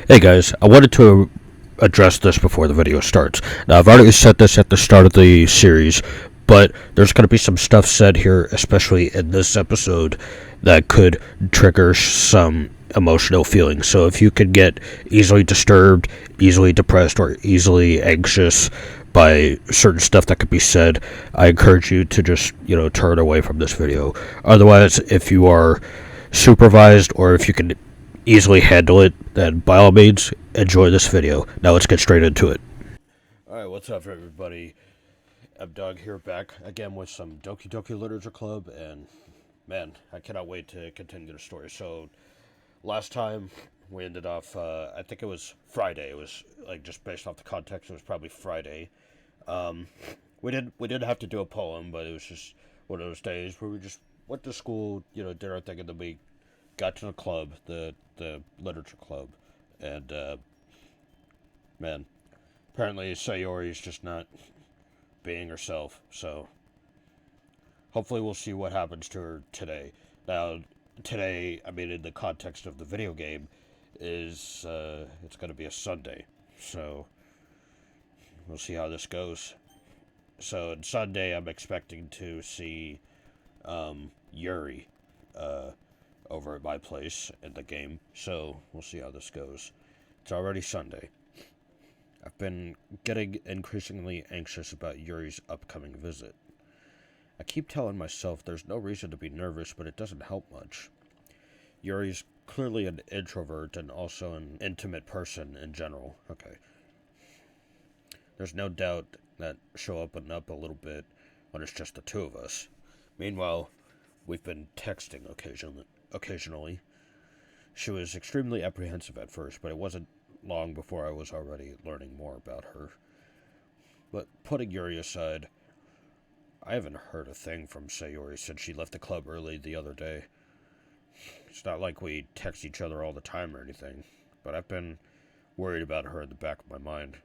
Hey guys, I wanted to address this before the video starts. Now, I've already said this at the start of the series, but there's going to be some stuff said here, especially in this episode, that could trigger some emotional feelings. So if you could get easily disturbed, easily depressed, or easily anxious by certain stuff that could be said, I encourage you to just, turn away from this video. Otherwise, if you are supervised or if you can easily handle it, then by all means, enjoy this video. Now let's get straight into it. Alright, what's up everybody? I'm Doug here back again with some Doki Literature Club, and man, I cannot wait to continue the story. So, last time we ended off, I think it was Friday. It was, like, just based off the context, it was probably Friday. We didn't have to do a poem, but it was just one of those days where we just went to school, did our thing, and then we got to the club, the literature club, and man, apparently Sayori is just not being herself. So hopefully we'll see what happens to her today. Now, today, I mean, in the context of the video game, is it's going to be a Sunday, so we'll see how this goes. So on Sunday, I'm expecting to see Yuri over at my place in the game, so we'll see how this goes. It's already Sunday. I've been getting increasingly anxious about Yuri's upcoming visit. I keep telling myself there's no reason to be nervous, but it doesn't help much. Yuri's clearly an introvert and also an intimate person in general. Okay. There's no doubt that she'll open up a little bit when it's just the two of us. Meanwhile, we've been texting occasionally. She was extremely apprehensive at first, but it wasn't long before I was already learning more about her. But putting Yuri aside, I haven't heard a thing from Sayori since she left the club early the other day. It's not like we text each other all the time or anything, but I've been worried about her in the back of my mind.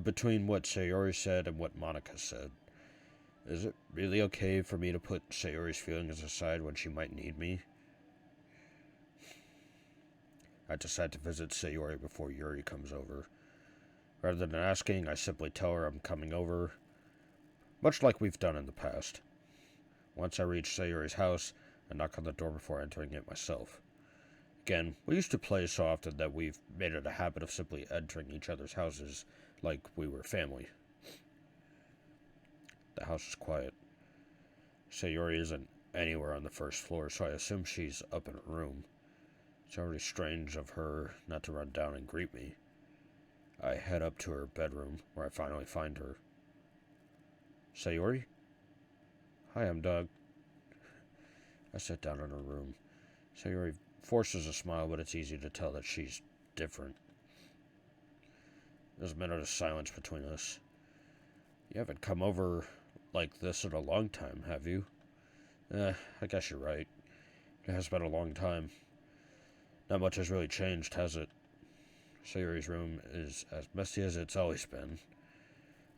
Between what Sayori said and what Monica said, is it really okay for me to put Sayori's feelings aside when she might need me? I decide to visit Sayori before Yuri comes over. Rather than asking, I simply tell her I'm coming over, much like we've done in the past. Once I reach Sayori's house, I knock on the door before entering it myself. Again, we used to play so often that we've made it a habit of simply entering each other's houses like we were family. The house is quiet. Sayori isn't anywhere on the first floor, so I assume she's up in her room. It's already strange of her not to run down and greet me. I head up to her bedroom, where I finally find her. Sayori? Hi, I'm Doug. I sit down in her room. Sayori forces a smile, but it's easy to tell that she's different. There's a minute of silence between us. You haven't come over like this in a long time, have you? I guess you're right. It has been a long time. Not much has really changed, has it? Sayori's room is as messy as it's always been.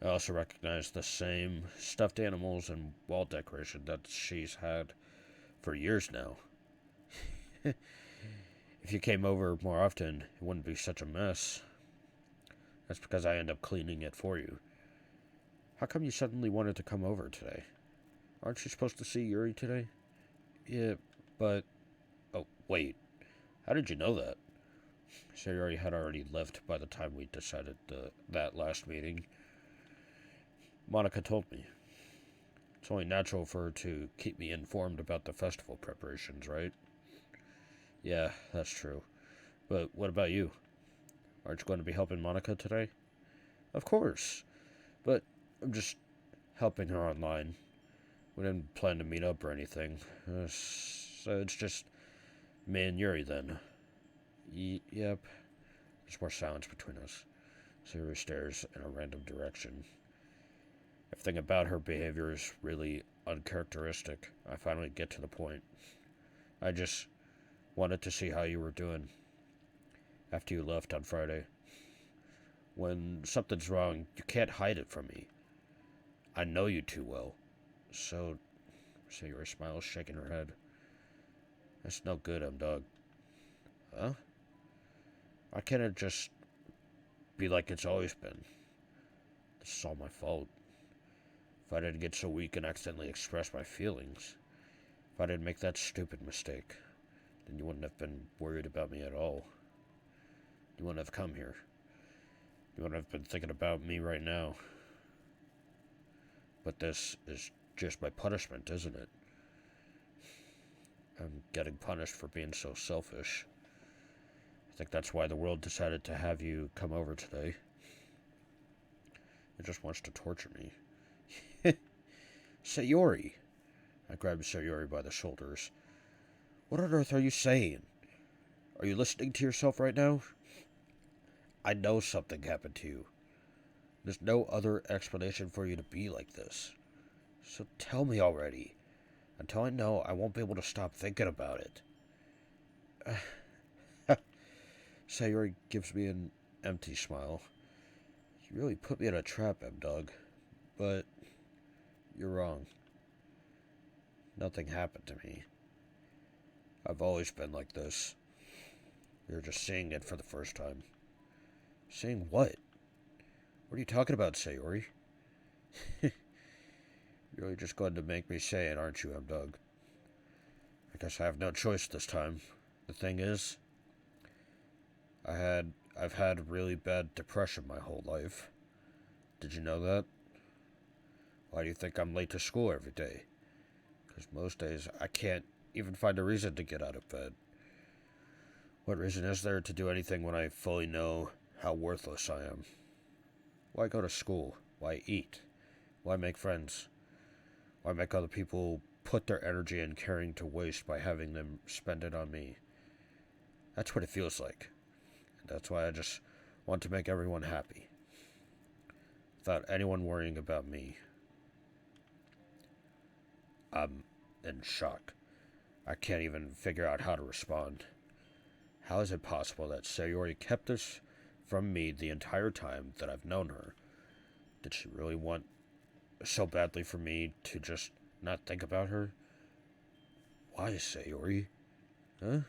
I also recognize the same stuffed animals and wall decoration that she's had for years now. If you came over more often, it wouldn't be such a mess. That's because I end up cleaning it for you. How come you suddenly wanted to come over today? Aren't you supposed to see Yuri today? Yeah, but... Oh, wait. How did you know that? Sayori had already left by the time we decided that last meeting. Monica told me. It's only natural for her to keep me informed about the festival preparations, right? Yeah, that's true. But what about you? Aren't you going to be helping Monica today? Of course. But I'm just helping her online. We didn't plan to meet up or anything. So it's just me and Yuri then. Yep. There's more silence between us. Sayori stares in a random direction. Everything about her behavior is really uncharacteristic. I finally get to the point. I just wanted to see how you were doing after you left on Friday. When something's wrong, you can't hide it from me. I know you too well. So, Sayori smiles, shaking her head. That's no good, Dog. Huh? Why can't it just be like it's always been? This is all my fault. If I didn't get so weak and accidentally express my feelings, if I didn't make that stupid mistake, then you wouldn't have been worried about me at all. You wouldn't have come here. You wouldn't have been thinking about me right now. But this is just my punishment, isn't it? I'm getting punished for being so selfish. I think that's why the world decided to have you come over today. It just wants to torture me. Sayori! I grabbed Sayori by the shoulders. What on earth are you saying? Are you listening to yourself right now? I know something happened to you. There's no other explanation for you to be like this. So tell me already. Until I know, I won't be able to stop thinking about it. Sayori gives me an empty smile. You really put me in a trap, M-Dog. But you're wrong. Nothing happened to me. I've always been like this. You're just seeing it for the first time. Seeing what? What are you talking about, Sayori? You're really just going to make me say it, aren't you, M-Dog? I guess I have no choice this time. The thing is, I've had really bad depression my whole life. Did you know that? Why do you think I'm late to school every day? Because most days I can't even find a reason to get out of bed. What reason is there to do anything when I fully know how worthless I am? Why go to school? Why eat? Why make friends? Why make other people put their energy and caring to waste by having them spend it on me? That's what it feels like. And that's why I just want to make everyone happy. Without anyone worrying about me. I'm in shock. I can't even figure out how to respond. How is it possible that Sayori kept this from me the entire time that I've known her? Did she really want so badly for me to just not think about her? Why, Sayori? Huh?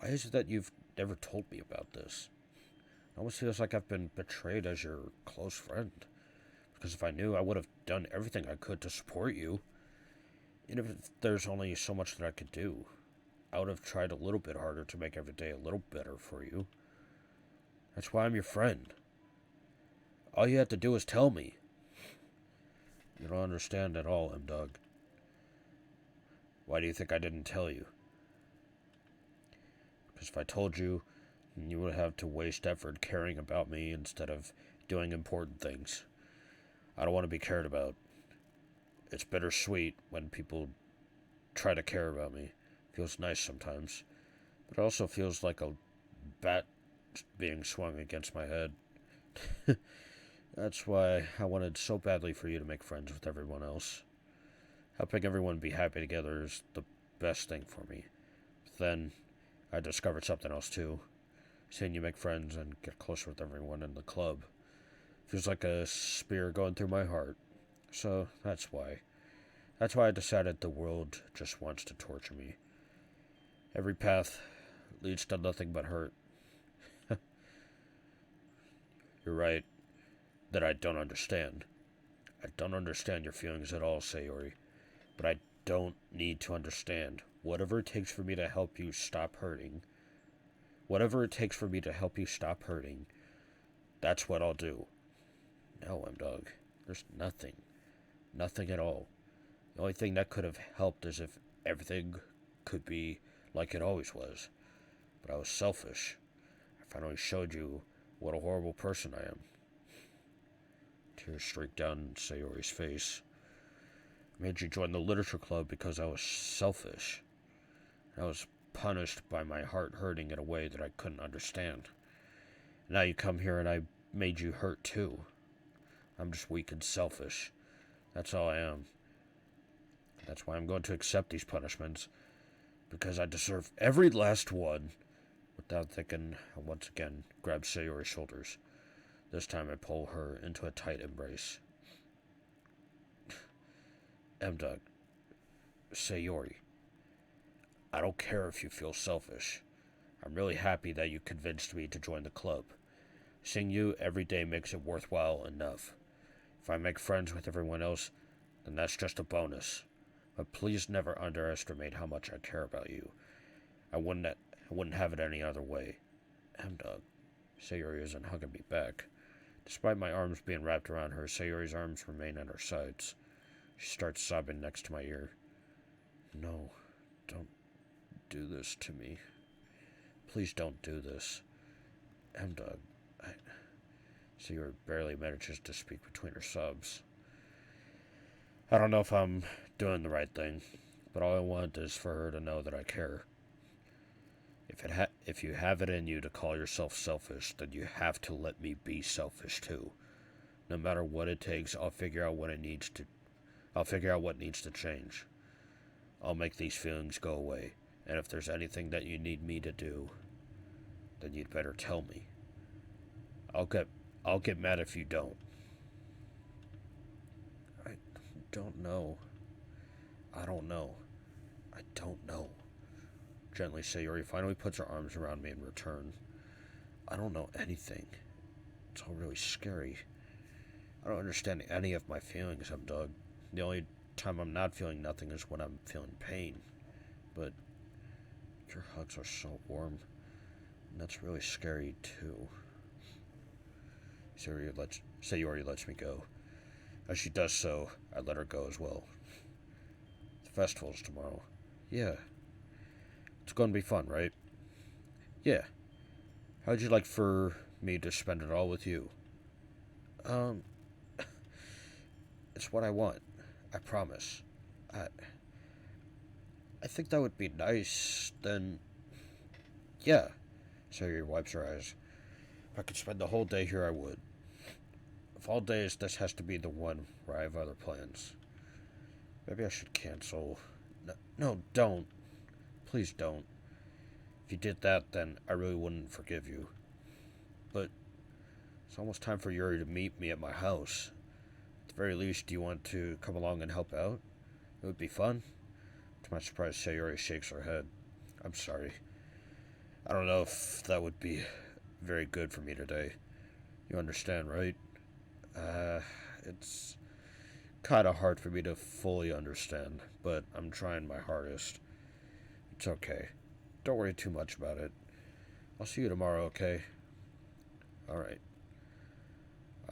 Why is it that you've never told me about this? It almost feels like I've been betrayed as your close friend. Because if I knew, I would have done everything I could to support you. Even if there's only so much that I could do, I would have tried a little bit harder to make every day a little better for you. That's why I'm your friend. All you have to do is tell me. You don't understand at all, M-Dog. Why do you think I didn't tell you? Because if I told you, you would have to waste effort caring about me instead of doing important things. I don't want to be cared about. It's bittersweet when people try to care about me. It feels nice sometimes. But it also feels like a bat being swung against my head. That's why I wanted so badly for you to make friends with everyone else. Helping everyone be happy together is the best thing for me. But then, I discovered something else too. Seeing you make friends and get closer with everyone in the club feels like a spear going through my heart. So, that's why. That's why I decided the world just wants to torture me. Every path leads to nothing but hurt. You're right that I don't understand. I don't understand your feelings at all, Sayori. But I don't need to understand. Whatever it takes for me to help you stop hurting. Whatever it takes for me to help you stop hurting. That's what I'll do. No, M-Dog. There's nothing. Nothing at all. The only thing that could have helped is if everything could be like it always was. But I was selfish. I finally showed you what a horrible person I am. Tears streaked down Sayori's face. I made you join the literature club because I was selfish. I was punished by my heart hurting in a way that I couldn't understand. Now you come here and I made you hurt too. I'm just weak and selfish. That's all I am. That's why I'm going to accept these punishments. Because I deserve every last one. Without thinking, I once again grab Sayori's shoulders. This time I pull her into a tight embrace. M-Dog. Sayori. I don't care if you feel selfish. I'm really happy that you convinced me to join the club. Seeing you every day makes it worthwhile enough. If I make friends with everyone else, then that's just a bonus. But please never underestimate how much I care about you. I wouldn't have it any other way. M-Dog. Sayori isn't hugging me back. Despite my arms being wrapped around her, Sayori's arms remain at her sides. She starts sobbing next to my ear. No, don't do this to me. Please don't do this. M-Dog. Sayori barely manages to speak between her sobs. I don't know if I'm doing the right thing, but all I want is for her to know that I care. If you have it in you to call yourself selfish, then you have to let me be selfish too. No matter what it takes, I'll figure out what needs to change. I'll make these feelings go away, and if there's anything that you need me to do, then you'd better tell me. I'll get mad if you don't. I don't know. I don't know. I don't know. Gently, Sayori finally puts her arms around me in return. I don't know anything. It's all really scary. I don't understand any of my feelings, M-Dog. The only time I'm not feeling nothing is when I'm feeling pain. But your hugs are so warm. And that's really scary, too. Sayori lets me go. As she does so, I let her go as well. The festival's tomorrow. Yeah. It's going to be fun, right? Yeah. How'd you like for me to spend it all with you? It's what I want. I promise. I think that would be nice. Then, yeah. Sayori wipes her eyes. If I could spend the whole day here, I would. Of all days, this has to be the one where I have other plans. Maybe I should cancel. No, don't. Please don't. If you did that, then I really wouldn't forgive you. But it's almost time for Yuri to meet me at my house. At the very least, do you want to come along and help out? It would be fun. To my surprise, Sayori shakes her head. I'm sorry. I don't know if that would be very good for me today. You understand, right? It's kind of hard for me to fully understand, but I'm trying my hardest. It's okay. Don't worry too much about it. I'll see you tomorrow, okay? Alright.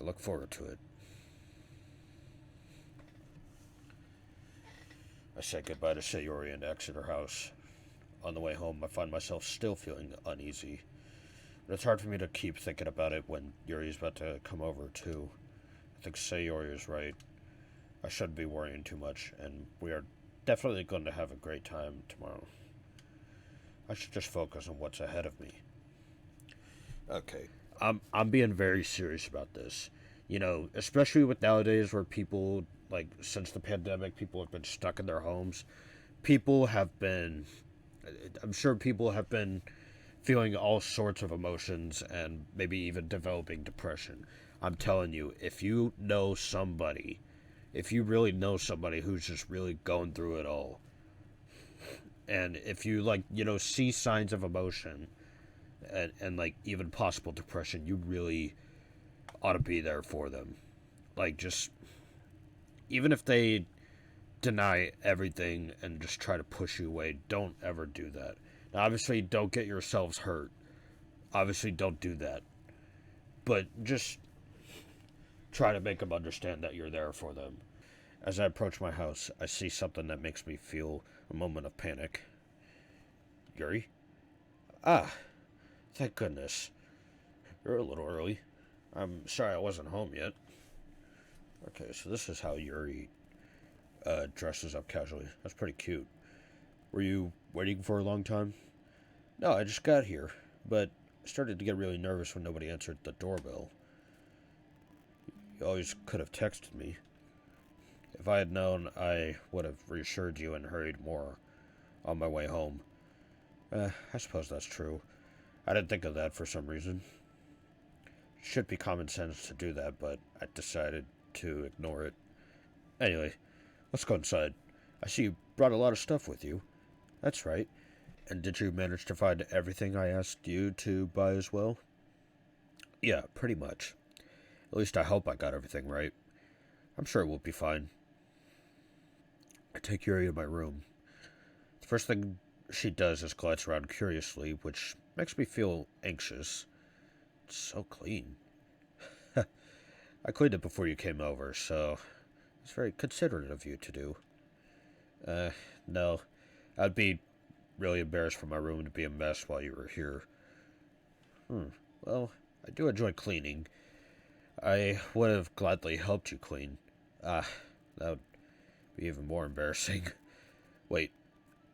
I look forward to it. I say goodbye to Sayori and exit her house. On the way home, I find myself still feeling uneasy. But it's hard for me to keep thinking about it when Yuri's about to come over, too. I think Sayori is right. I shouldn't be worrying too much, and we are definitely going to have a great time tomorrow. I should just focus on what's ahead of me. Okay. I'm being very serious about this. You know, especially with nowadays where people, like, since the pandemic, people have been stuck in their homes. I'm sure people have been feeling all sorts of emotions and maybe even developing depression. I'm telling you, if you really know somebody who's just really going through it all, and if you, like, see signs of emotion and like even possible depression, you really ought to be there for them. Like, just even if they deny everything and just try to push you away, don't ever do that. Now, obviously, don't get yourselves hurt. Obviously, don't do that. But just try to make them understand that you're there for them. As I approach my house, I see something that makes me feel a moment of panic. Yuri? Ah, thank goodness. You're a little early. I'm sorry I wasn't home yet. Okay, so this is how Yuri dresses up casually. That's pretty cute. Were you waiting for a long time? No, I just got here, but I started to get really nervous when nobody answered the doorbell. You always could have texted me. If I had known, I would have reassured you and hurried more on my way home. I suppose that's true. I didn't think of that for some reason. It should be common sense to do that, but I decided to ignore it. Anyway, let's go inside. I see you brought a lot of stuff with you. That's right. And did you manage to find everything I asked you to buy as well? Yeah, pretty much. At least I hope I got everything right. I'm sure it will be fine. I take Yuri to my room. The first thing she does is glance around curiously, which makes me feel anxious. It's so clean. I cleaned it before you came over, so it's very considerate of you to do. No. I'd be really embarrassed for my room to be a mess while you were here. Well, I do enjoy cleaning. I would have gladly helped you clean. That would be even more embarrassing. Wait,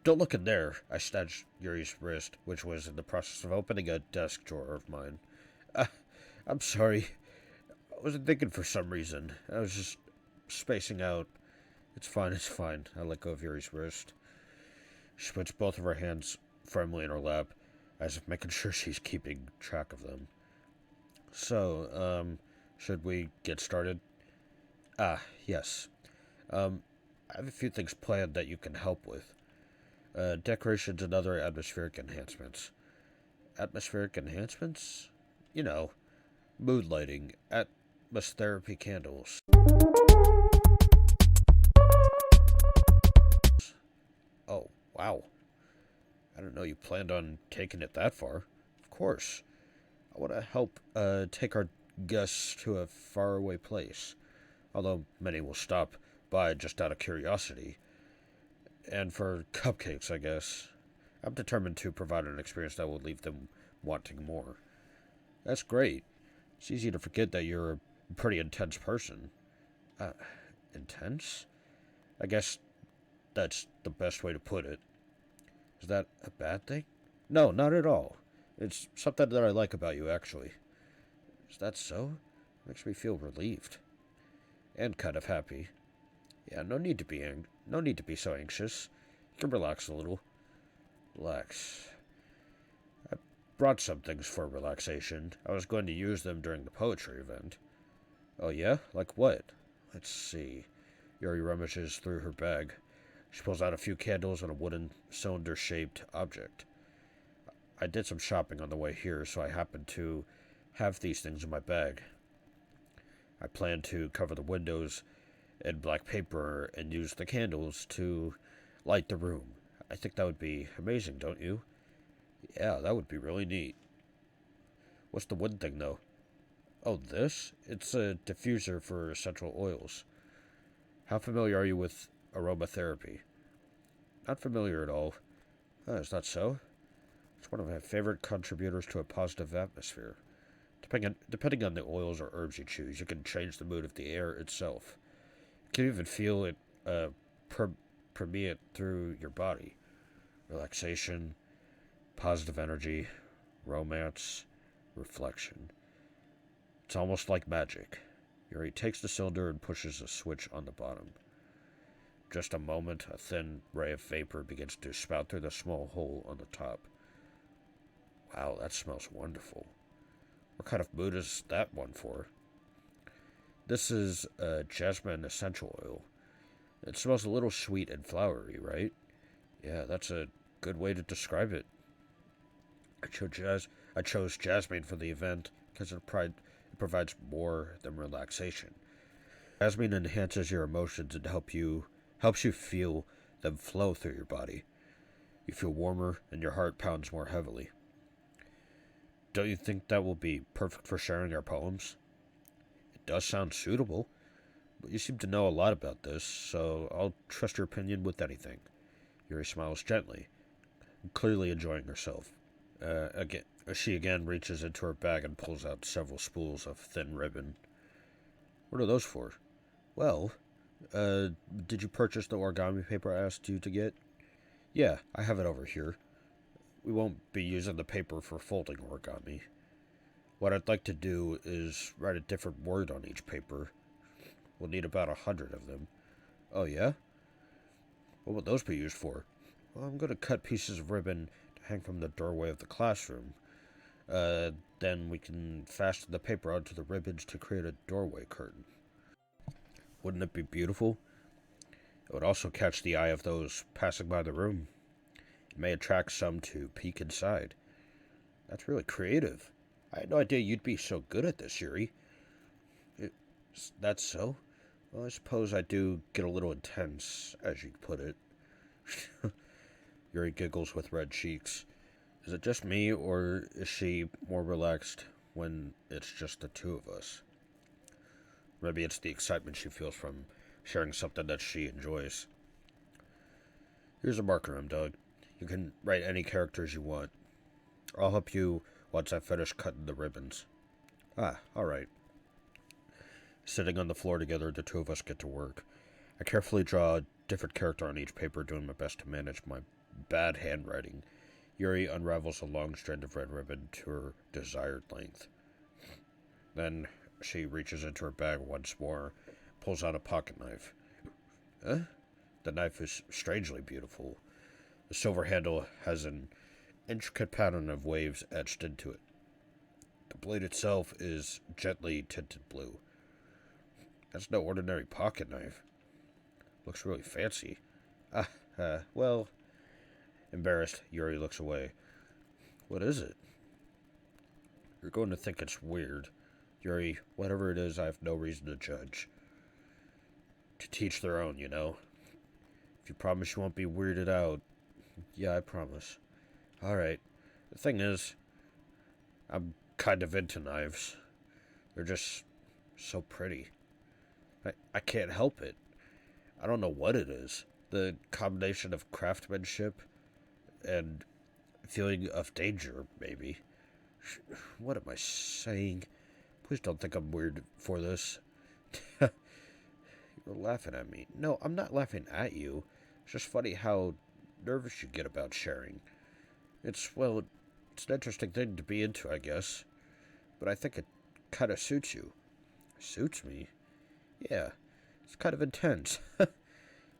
don't look in there. I snatched Yuri's wrist, which was in the process of opening a desk drawer of mine. I'm sorry. I wasn't thinking for some reason. I was just spacing out. It's fine. I let go of Yuri's wrist. She puts both of her hands firmly in her lap, as if making sure she's keeping track of them. So, should we get started? Yes. I have a few things planned that you can help with. Decorations and other atmospheric enhancements. Atmospheric enhancements? You know, mood lighting, atmostherapy candles. Oh, wow. I didn't know you planned on taking it that far. Of course. I want to help take our guests to a faraway place. Although many will stop by just out of curiosity. And for cupcakes, I guess. I'm determined to provide an experience that will leave them wanting more. That's great. It's easy to forget that you're a pretty intense person. Intense? I guess that's the best way to put it. Is that a bad thing? No, not at all. It's something that I like about you, actually. Is that so? Makes me feel relieved. And kind of happy. Yeah, no need to be so anxious. You can relax a little. Relax. I brought some things for relaxation. I was going to use them during the poetry event. Oh yeah? Like what? Let's see. Yuri rummages through her bag. She pulls out a few candles and a wooden cylinder-shaped object. I did some shopping on the way here, so I happened to have these things in my bag. I plan to cover the windows in black paper and use the candles to light the room. I think that would be amazing, don't you? Yeah, that would be really neat. What's the wood thing, though? Oh, this? It's a diffuser for essential oils. How familiar are you with aromatherapy? Not familiar at all. Is that so? It's one of my favorite contributors to a positive atmosphere. Depending on the oils or herbs you choose, you can change the mood of the air itself. You can even feel it permeate through your body. Relaxation, positive energy, romance, reflection. It's almost like magic. Yuri takes the cylinder and pushes a switch on the bottom. Just a moment, a thin ray of vapor begins to spout through the small hole on the top. Wow, that smells wonderful. What kind of mood is that one for? This is jasmine essential oil. It smells a little sweet and flowery, right? Yeah, that's a good way to describe it. I chose jasmine for the event because it provides more than relaxation. Jasmine enhances your emotions and helps you feel them flow through your body. You feel warmer and your heart pounds more heavily. Don't you think that will be perfect for sharing our poems? It does sound suitable, but you seem to know a lot about this, so I'll trust your opinion with anything. Yuri smiles gently, clearly enjoying herself. She again reaches into her bag and pulls out several spools of thin ribbon. What are those for? Well, did you purchase the origami paper I asked you to get? Yeah, I have it over here. We won't be using the paper for folding origami. What I'd like to do is write a different word on each paper. We'll need about 100 of them. Oh, yeah? What would those be used for? Well, I'm going to cut pieces of ribbon to hang from the doorway of the classroom. Then we can fasten the paper onto the ribbons to create a doorway curtain. Wouldn't it be beautiful? It would also catch the eye of those passing by the room. It may attract some to peek inside. That's really creative. I had no idea you'd be so good at this, Yuri. That's so? Well, I suppose I do get a little intense, as you'd put it. Yuri giggles with red cheeks. Is it just me, or is she more relaxed when it's just the two of us? Maybe it's the excitement she feels from sharing something that she enjoys. Here's a marker, Doug. You can write any characters you want. I'll help you once I finish cutting the ribbons. Alright. Sitting on the floor together, the two of us get to work. I carefully draw a different character on each paper, doing my best to manage my bad handwriting. Yuri unravels a long strand of red ribbon to her desired length. Then she reaches into her bag once more, pulls out a pocket knife. The knife is strangely beautiful. The silver handle has an intricate pattern of waves etched into it. The blade itself is gently tinted blue. That's no ordinary pocket knife. Looks really fancy. Well... Embarrassed, Yuri looks away. What is it? You're going to think it's weird. Yuri, whatever it is, I have no reason to judge. To teach their own, you know. If you promise you won't be weirded out. Yeah, I promise. Alright. The thing is, I'm kind of into knives. They're just so pretty. I can't help it. I don't know what it is. The combination of craftsmanship and feeling of danger, maybe. What am I saying? Please don't think I'm weird for this. You're laughing at me. No, I'm not laughing at you. It's just funny how nervous you get about sharing. It's an interesting thing to be into, I guess. But I think it kind of suits you. Suits me? Yeah, it's kind of intense.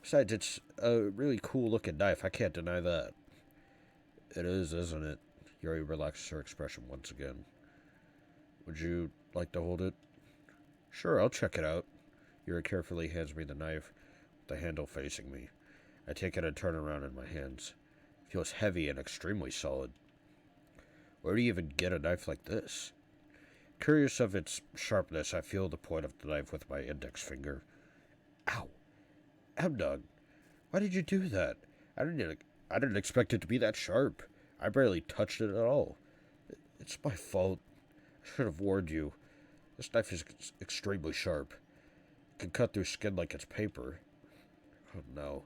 Besides, it's a really cool-looking knife. I can't deny that. It is, isn't it? Yuri relaxes her expression once again. Would you like to hold it? Sure, I'll check it out. Yuri carefully hands me the knife, with the handle facing me. I take it and turn around in my hands. It feels heavy and extremely solid. Where do you even get a knife like this? Curious of its sharpness, I feel the point of the knife with my index finger. Ow! Dog, why did you do that? I didn't expect it to be that sharp. I barely touched it at all. It's my fault. I should have warned you. This knife is extremely sharp. It can cut through skin like it's paper. Oh no.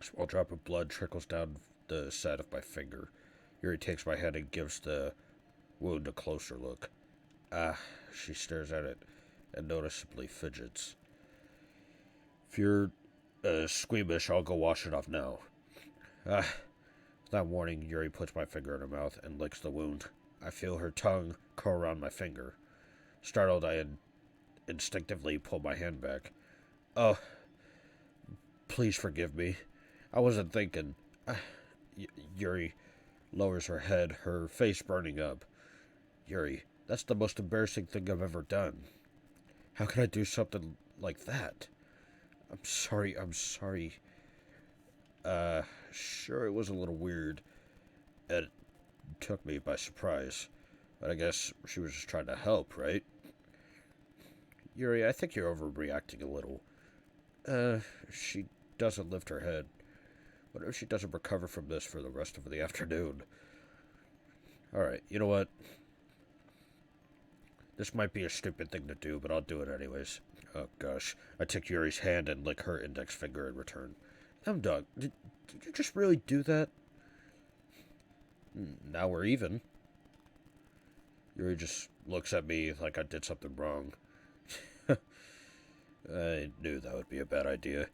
A small drop of blood trickles down the side of my finger. Yuri takes my hand and gives the wound a closer look. She stares at it and noticeably fidgets. If you're squeamish, I'll go wash it off now. Without warning, Yuri puts my finger in her mouth and licks the wound. I feel her tongue curl around my finger. Startled, I instinctively pull my hand back. Oh, please forgive me. I wasn't thinking. Yuri lowers her head, her face burning up. Yuri, that's the most embarrassing thing I've ever done. How can I do something like that? I'm sorry. Sure, it was a little weird. It took me by surprise. But I guess she was just trying to help, right? Yuri, I think you're overreacting a little. She doesn't lift her head. What if she doesn't recover from this for the rest of the afternoon? Alright, you know what? This might be a stupid thing to do, but I'll do it anyways. Oh gosh. I take Yuri's hand and lick her index finger in return. Dog, did you just really do that? Now we're even. Yuri just looks at me like I did something wrong. I knew that would be a bad idea.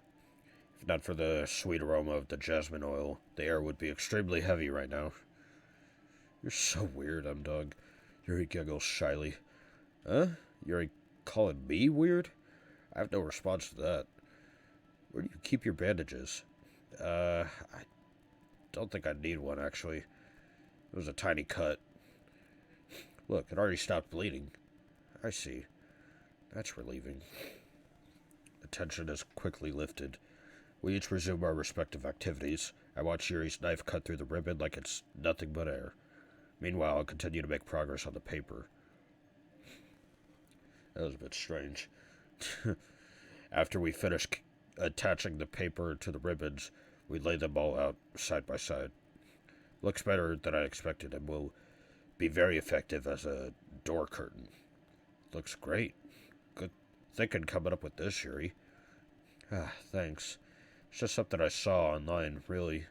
If not for the sweet aroma of the jasmine oil, the air would be extremely heavy right now. You're so weird, dog. Yuri giggles shyly. Huh? You're calling me weird? I have no response to that. Where do you keep your bandages? I don't think I need one, actually. It was a tiny cut. Look, it already stopped bleeding. I see. That's relieving. The tension is quickly lifted. We each resume our respective activities. I watch Yuri's knife cut through the ribbon like it's nothing but air. Meanwhile, I'll continue to make progress on the paper. That was a bit strange. After we finish attaching the paper to the ribbons, we lay them all out side by side. Looks better than I expected and will be very effective as a door curtain. Looks great. Good thinking coming up with this, Yuri. Thanks. It's just something I saw online, really.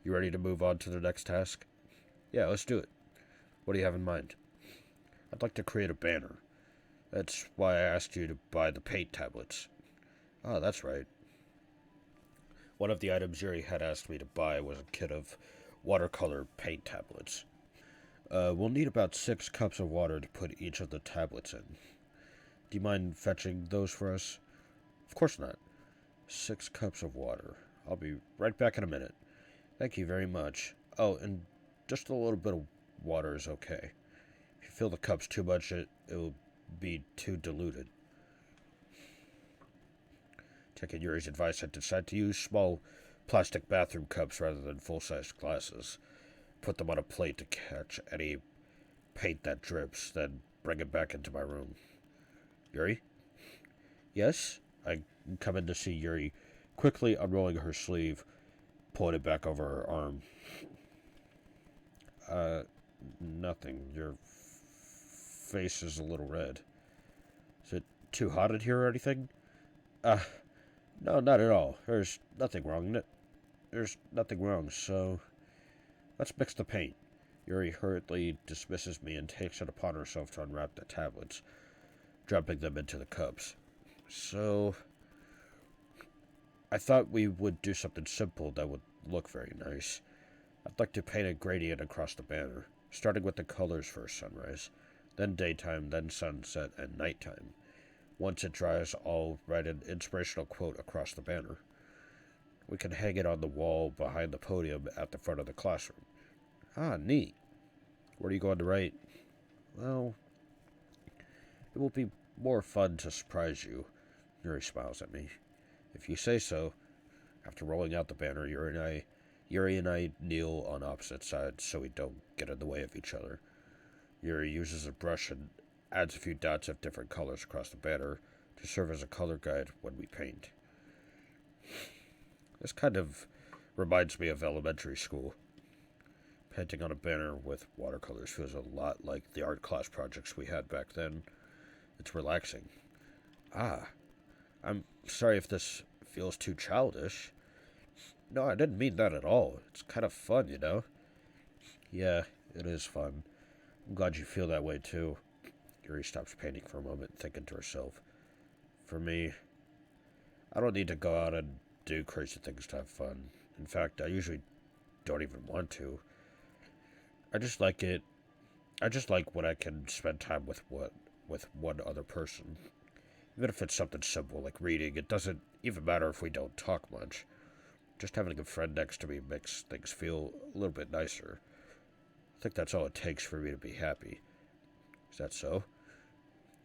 You ready to move on to the next task? Yeah, let's do it. What do you have in mind? I'd like to create a banner. That's why I asked you to buy the paint tablets. Oh, that's right. One of the items Yuri had asked me to buy was a kit of watercolor paint tablets. We'll need about 6 cups of water to put each of the tablets in. Do you mind fetching those for us? Of course not. 6 cups of water. I'll be right back in a minute. Thank you very much. Oh, and just a little bit of water is okay. If you fill the cups too much, it will be too diluted. Taking Yuri's advice, I decided to use small plastic bathroom cups rather than full-sized glasses. Put them on a plate to catch any paint that drips, then bring it back into my room. Yuri? Yes? I come in to see Yuri, quickly unrolling her sleeve, pulling it back over her arm. Nothing. Your face is a little red. Is it too hot in here or anything? No, not at all. There's nothing wrong. There's nothing wrong, so let's mix the paint. Yuri hurriedly dismisses me and takes it upon herself to unwrap the tablets, dropping them into the cups. So, I thought we would do something simple that would look very nice. I'd like to paint a gradient across the banner, starting with the colors for sunrise, then daytime, then sunset, and nighttime. Once it dries, I'll write an inspirational quote across the banner. We can hang it on the wall behind the podium at the front of the classroom. Neat. What are you going to write? Well, it will be more fun to surprise you. Yuri smiles at me. If you say so. After rolling out the banner, Yuri and I kneel on opposite sides so we don't get in the way of each other. Yuri uses a brush and adds a few dots of different colors across the banner to serve as a color guide when we paint. This kind of reminds me of elementary school. Painting on a banner with watercolors feels a lot like the art class projects we had back then. It's relaxing. I'm sorry if this feels too childish. No, I didn't mean that at all. It's kind of fun, you know? Yeah, it is fun. I'm glad you feel that way, too. Yuri stops painting for a moment, thinking to herself. For me, I don't need to go out and do crazy things to have fun. In fact, I usually don't even want to. I just like when I can spend time with one other person. Even if it's something simple like reading, it doesn't even matter if we don't talk much. Just having a friend next to me makes things feel a little bit nicer. I think that's all it takes for me to be happy. Is that so?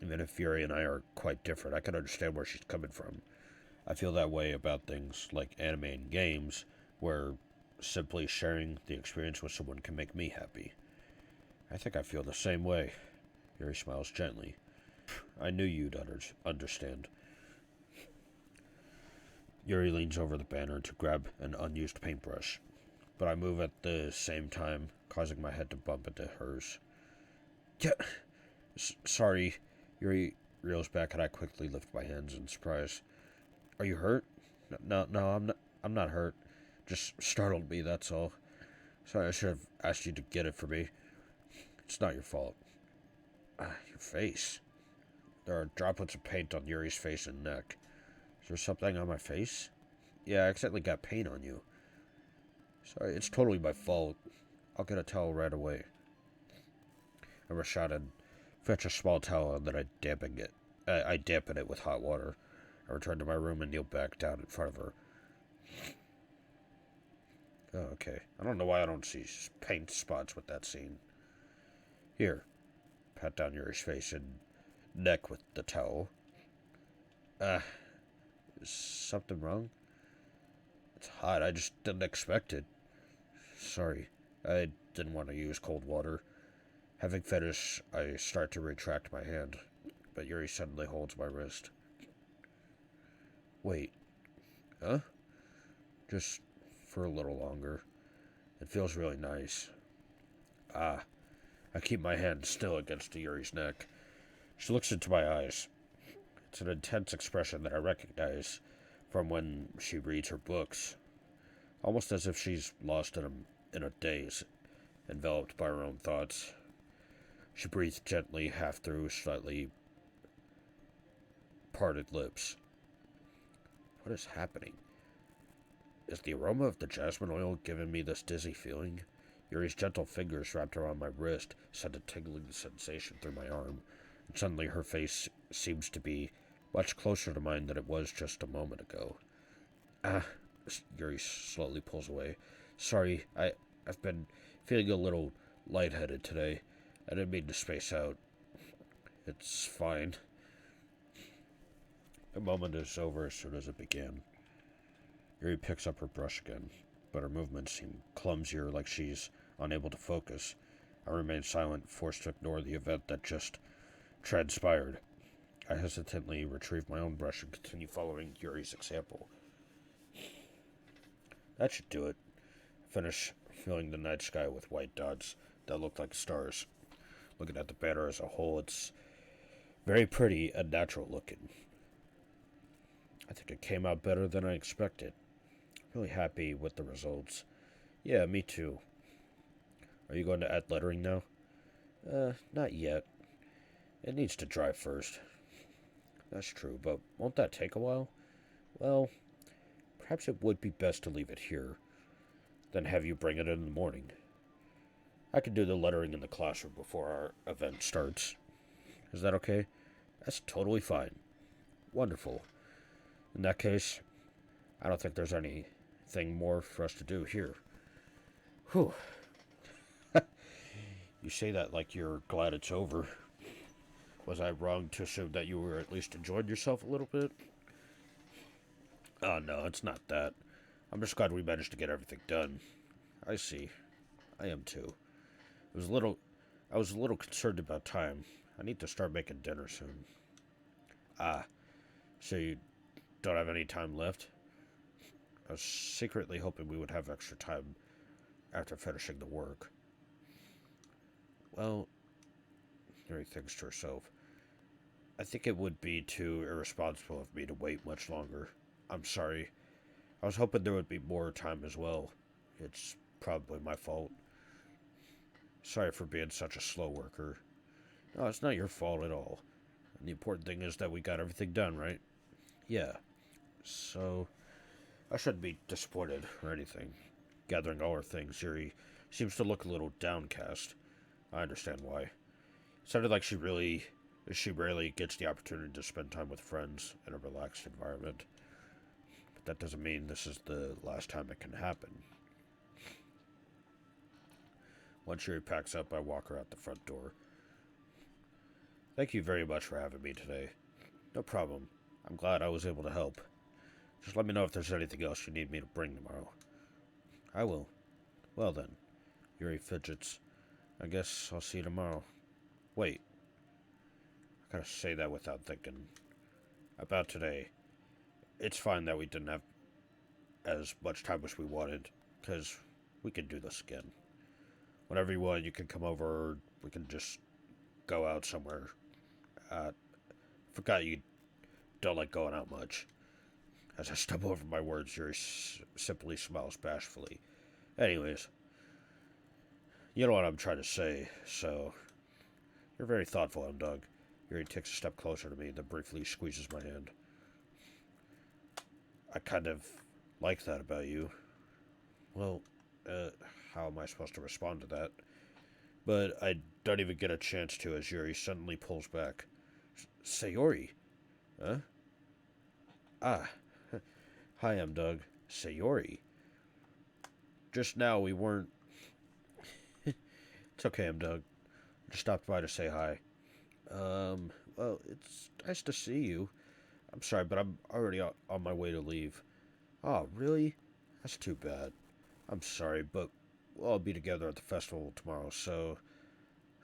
Even if Yuri and I are quite different, I can understand where she's coming from. I feel that way about things like anime and games, where simply sharing the experience with someone can make me happy. I think I feel the same way. Yuri smiles gently. I knew you'd understand. Yuri leans over the banner to grab an unused paintbrush, but I move at the same time, causing my head to bump into hers. Yeah, sorry. Yuri reels back and I quickly lift my hands in surprise. Are you hurt? No, I'm not hurt. Just startled me, that's all. Sorry, I should have asked you to get it for me. It's not your fault. Your face. There are droplets of paint on Yuri's face and neck. Is there something on my face? Yeah, I accidentally got paint on you. Sorry, it's totally my fault. I'll get a towel right away. I rush out and fetch a small towel and then I dampen it with hot water. I return to my room and kneel back down in front of her. Oh, okay. I don't know why I don't see paint spots with that scene. Here. Pat down Yuri's face and neck with the towel. Is something wrong? It's hot. I just didn't expect it. Sorry. I didn't want to use cold water. Having finished, I start to retract my hand, but Yuri suddenly holds my wrist. Wait. Huh? Just for a little longer. It feels really nice. I keep my hand still against Yuri's neck. She looks into my eyes. It's an intense expression that I recognize from when she reads her books, almost as if she's lost in a daze, enveloped by her own thoughts. She breathes gently, half through slightly parted lips. What is happening? Is the aroma of the jasmine oil giving me this dizzy feeling? Yuri's gentle fingers wrapped around my wrist sent a tingling sensation through my arm, and suddenly her face seems to be much closer to mine than it was just a moment ago. Yuri slowly pulls away. Sorry, I've been feeling a little lightheaded today. I didn't mean to space out. It's fine. The moment is over as soon as it began. Yuri picks up her brush again, but her movements seem clumsier, like she's unable to focus. I remain silent, forced to ignore the event that just transpired. I hesitantly retrieve my own brush and continue following Yuri's example. That should do it. Finish filling the night sky with white dots that look like stars. Looking at the banner as a whole, it's very pretty and natural looking. I think it came out better than I expected. Really happy with the results. Yeah, me too. Are you going to add lettering now? Not yet. It needs to dry first. That's true, but won't that take a while? Well, perhaps it would be best to leave it here, then have you bring it in the morning. I can do the lettering in the classroom before our event starts. Is that okay? That's totally fine. Wonderful. In that case, I don't think there's anything more for us to do here. Whew. You say that like you're glad it's over. Was I wrong to assume that you were at least enjoying yourself a little bit? Oh no, it's not that. I'm just glad we managed to get everything done. I see. I am too. I was a little concerned about time. I need to start making dinner soon. So you don't have any time left? I was secretly hoping we would have extra time after finishing the work. Well, Yuri thinks to herself, I think it would be too irresponsible of me to wait much longer. I'm sorry. I was hoping there would be more time as well. It's probably my fault. Sorry for being such a slow worker. No, it's not your fault at all. And the important thing is that we got everything done, right? Yeah. So, I shouldn't be disappointed or anything. Gathering all her things, Yuri seems to look a little downcast. I understand why. It sounded like she rarely gets the opportunity to spend time with friends in a relaxed environment. But that doesn't mean this is the last time it can happen. Once Yuri packs up, I walk her out the front door. Thank you very much for having me today. No problem. I'm glad I was able to help. Just let me know if there's anything else you need me to bring tomorrow. I will. Well then. Yuri fidgets. I guess I'll see you tomorrow. Wait. I gotta say that without thinking. About today. It's fine that we didn't have as much time as we wanted, because we can do this again. Whenever you want, you can come over, or we can just go out somewhere. Forgot you don't like going out much. As I stumble over my words, Yuri simply smiles bashfully. Anyways, you know what I'm trying to say, so you're very thoughtful, M-Dog. Yuri takes a step closer to me, then briefly squeezes my hand. I kind of like that about you. Well, how am I supposed to respond to that? But I don't even get a chance to as Yuri suddenly pulls back. Sayori? Huh? Ah. Hi, M-Dog. Sayori. Just now we weren't... It's okay, M-Dog. Just stopped by to say hi. Well, it's nice to see you. I'm sorry, but I'm already on my way to leave. Oh, really? That's too bad. I'm sorry, but we'll all be together at the festival tomorrow, so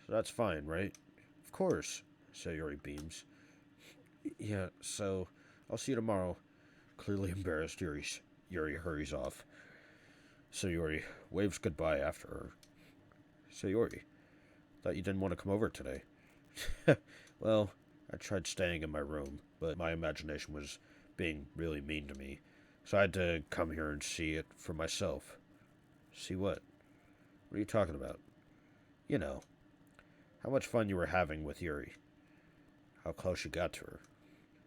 that's fine, right? Of course, Sayori beams. Yeah, so I'll see you tomorrow. Clearly embarrassed, Yuri hurries off. Sayori waves goodbye after her. Sayori, thought you didn't want to come over today. Well, I tried staying in my room, but my imagination was being really mean to me, so I had to come here and see it for myself. See what? What are you talking about? You know, how much fun you were having with Yuri. How close you got to her.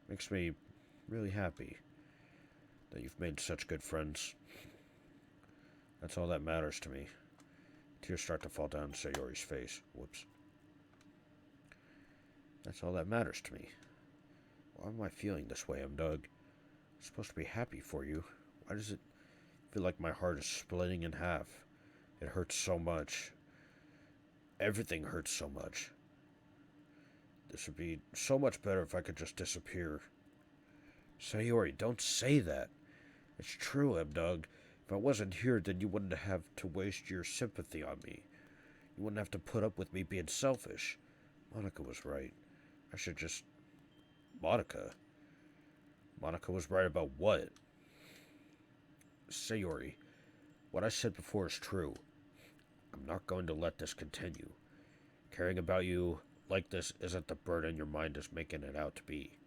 Makes me really happy that you've made such good friends. That's all that matters to me. Tears start to fall down Sayori's face. Whoops. That's all that matters to me. Why am I feeling this way, Doug? I'm supposed to be happy for you. Why does it feel like my heart is splitting in half? It hurts so much. Everything hurts so much. This would be so much better if I could just disappear. Sayori, don't say that. It's true, Doug. If I wasn't here, then you wouldn't have to waste your sympathy on me. You wouldn't have to put up with me being selfish. Monica was right. I should just... Monica? Monica was right about what? Sayori, what I said before is true. I'm not going to let this continue. Caring about you like this isn't the burden your mind is making it out to be.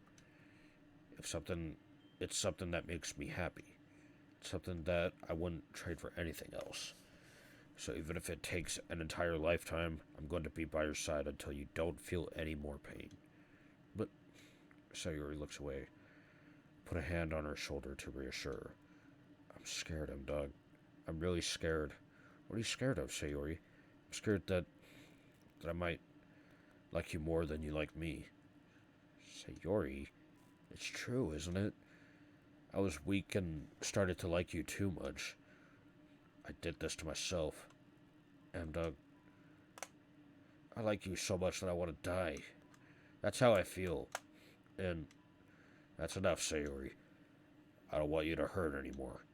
It's something that makes me happy. It's something that I wouldn't trade for anything else. So even if it takes an entire lifetime, I'm going to be by your side until you don't feel any more pain. But Sayori looks away, put a hand on her shoulder to reassure her. I'm scared, Doug. I'm really scared. What are you scared of, Sayori? I'm scared that I might like you more than you like me. Sayori, it's true, isn't it? I was weak and started to like you too much. I did this to myself. And, I like you so much that I want to die. That's how I feel. And that's enough, Sayori. I don't want you to hurt anymore.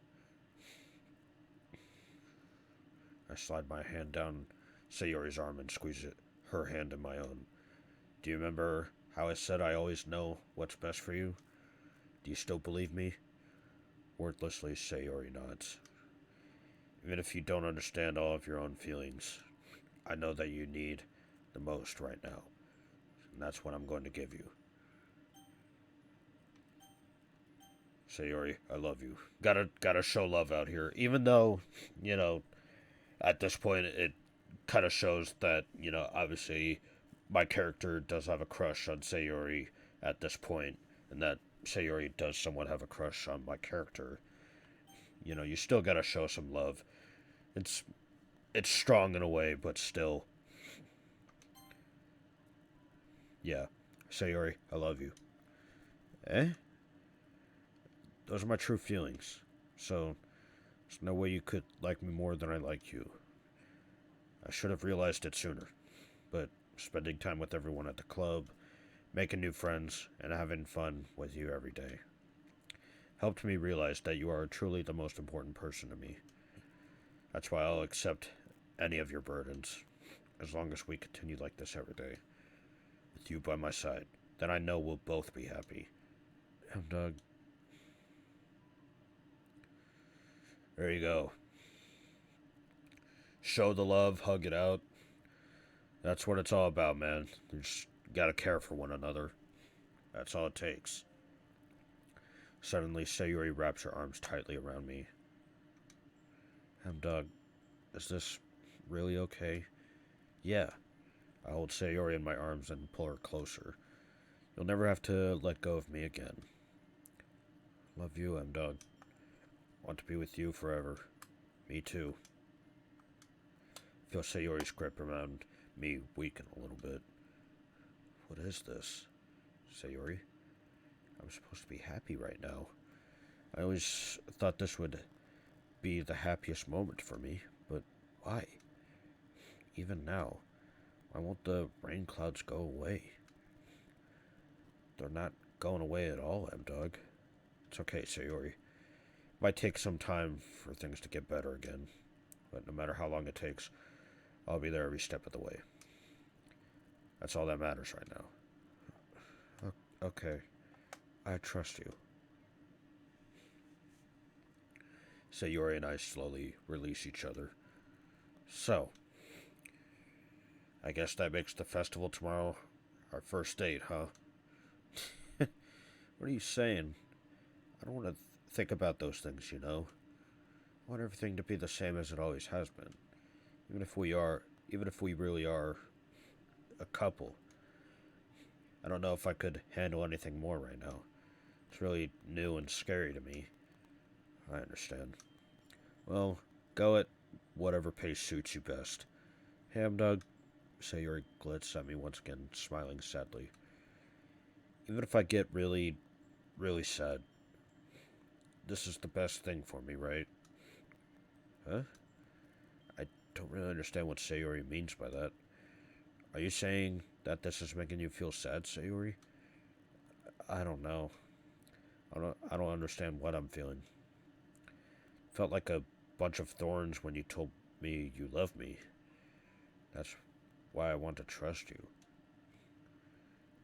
I slide my hand down Sayori's arm and squeeze her hand in my own. Do you remember how I said I always know what's best for you? Do you still believe me? Wordlessly, Sayori nods. Even if you don't understand all of your own feelings, I know that you need the most right now. And that's what I'm going to give you. Sayori, I love you. Gotta show love out here. Even though, at this point it kind of shows that, obviously my character does have a crush on Sayori at this point, and that Sayori does somewhat have a crush on my character. You still gotta show some love. It's strong in a way, but still. Yeah. Sayori, I love you. Eh? Those are my true feelings. So, there's no way you could like me more than I like you. I should have realized it sooner. But spending time with everyone at the club, making new friends, and having fun with you every day helped me realize that you are truly the most important person to me. That's why I'll accept any of your burdens, as long as we continue like this every day. With you by my side, then I know we'll both be happy. And, there you go. Show the love, hug it out. That's what it's all about, man. You just gotta care for one another. That's all it takes. Suddenly, Sayori wraps her arms tightly around me. Doug, is this really okay? Yeah. I hold Sayori in my arms and pull her closer. You'll never have to let go of me again. Love you, Doug. Want to be with you forever. Me too. Feel Sayori's grip around me weaken a little bit. What is this? Sayori? I'm supposed to be happy right now. I always thought this would be the happiest moment for me, but why? Even now, why won't the rain clouds go away? They're not going away at all, Doug. It's okay, Sayori. Might take some time for things to get better again, but no matter how long it takes, I'll be there every step of the way. That's all that matters right now. Okay, I trust you. Sayori and I slowly release each other. So, I guess that makes the festival tomorrow our first date, huh? What are you saying? I don't want to think about those things, you know. I want everything to be the same as it always has been. Even if we really are a couple. I don't know if I could handle anything more right now. It's really new and scary to me. I understand. Well, go at whatever pace suits you best. Ham dog, Sayori glanced at me once again, smiling sadly. Even if I get really, really sad, this is the best thing for me, right? Huh? I don't really understand what Sayori means by that. Are you saying that this is making you feel sad, Sayori? I don't know. I don't understand what I'm feeling. Felt like a bunch of thorns when you told me you love me. That's why I want to trust you.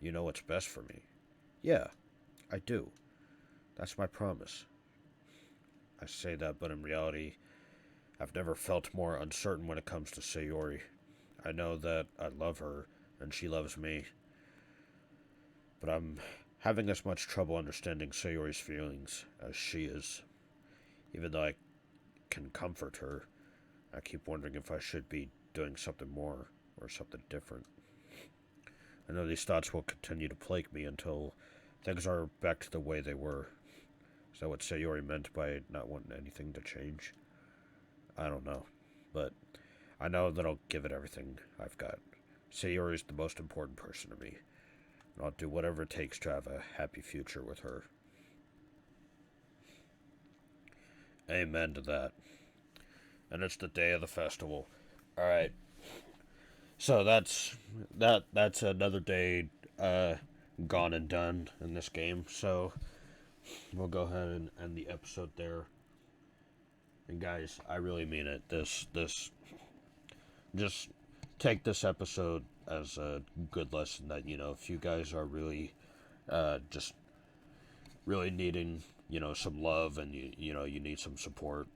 You know what's best for me. Yeah, I do. That's my promise. I say that, but in reality, I've never felt more uncertain when it comes to Sayori. I know that I love her, and she loves me. But I'm having as much trouble understanding Sayori's feelings as she is. Even though I can comfort her, I keep wondering if I should be doing something more, or something different. I know these thoughts will continue to plague me until things are back to the way they were. Is that what Sayori meant by not wanting anything to change? I don't know, but I know that I'll give it everything I've got. Sayori is the most important person to me, and I'll do whatever it takes to have a happy future with her. Amen to that. And it's the day of the festival. Alright. So that's another day gone and done in this game. So we'll go ahead and end the episode there. And guys, I really mean it. Just take this episode as a good lesson that, if you guys are really just really needing, some love, and you need some support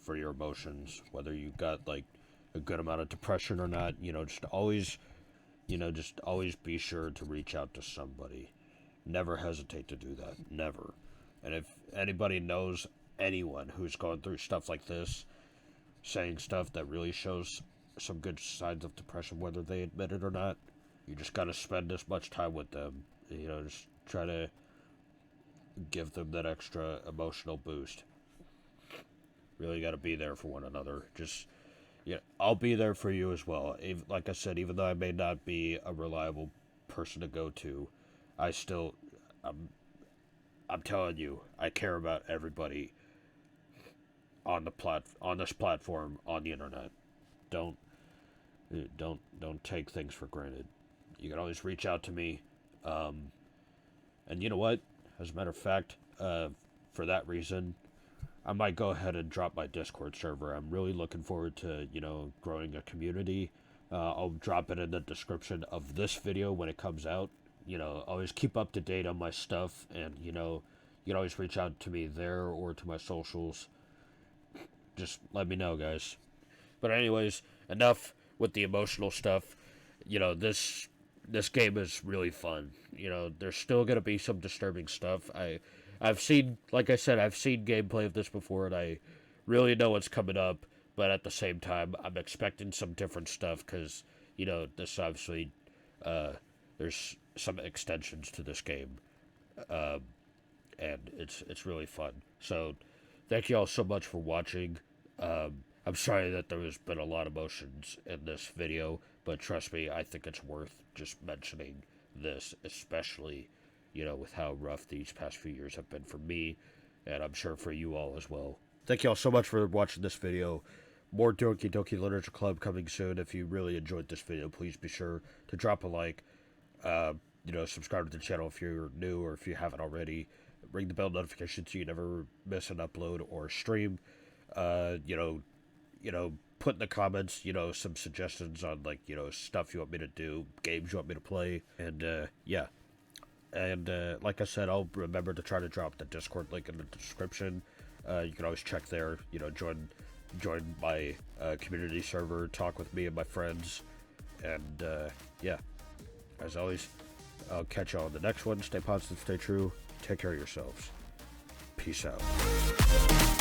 for your emotions, whether you got like a good amount of depression or not, just always be sure to reach out to somebody. Never hesitate to do that. Never. And if anybody knows anyone who's going through stuff like this, saying stuff that really shows some good signs of depression, whether they admit it or not, you just gotta spend as much time with them. Just try to give them that extra emotional boost. Really gotta be there for one another. I'll be there for you as well. Like I said, even though I may not be a reliable person to go to, I'm telling you, I care about everybody on this platform, on the internet. Don't take things for granted. You can always reach out to me. And you know what? As a matter of fact, for that reason, I might go ahead and drop my Discord server. I'm really looking forward to, growing a community. I'll drop it in the description of this video when it comes out. Always keep up to date on my stuff, and, you can always reach out to me there or to my socials. Just let me know, guys. But anyways, enough with the emotional stuff. This game is really fun. There's still gonna be some disturbing stuff. I've seen gameplay of this before, and I really know what's coming up. But at the same time, I'm expecting some different stuff because this obviously there's some extensions to this game, and it's really fun. So thank you all so much for watching. I'm sorry that there has been a lot of emotions in this video, but trust me, I think it's worth just mentioning this, especially, with how rough these past few years have been for me, and I'm sure for you all as well. Thank you all so much for watching this video. More Doki Literature Club coming soon. If you really enjoyed this video, please be sure to drop a like, subscribe to the channel if you're new or if you haven't already. ring the bell notification so you never miss an upload or stream. Put in the comments, some suggestions on, like, stuff you want me to do, games you want me to play, and, yeah. And, like I said, I'll remember to try to drop the Discord link in the description. You can always check there, join my community server, talk with me and my friends, and, yeah. As always, I'll catch y'all on the next one. Stay positive, stay true, take care of yourselves. Peace out.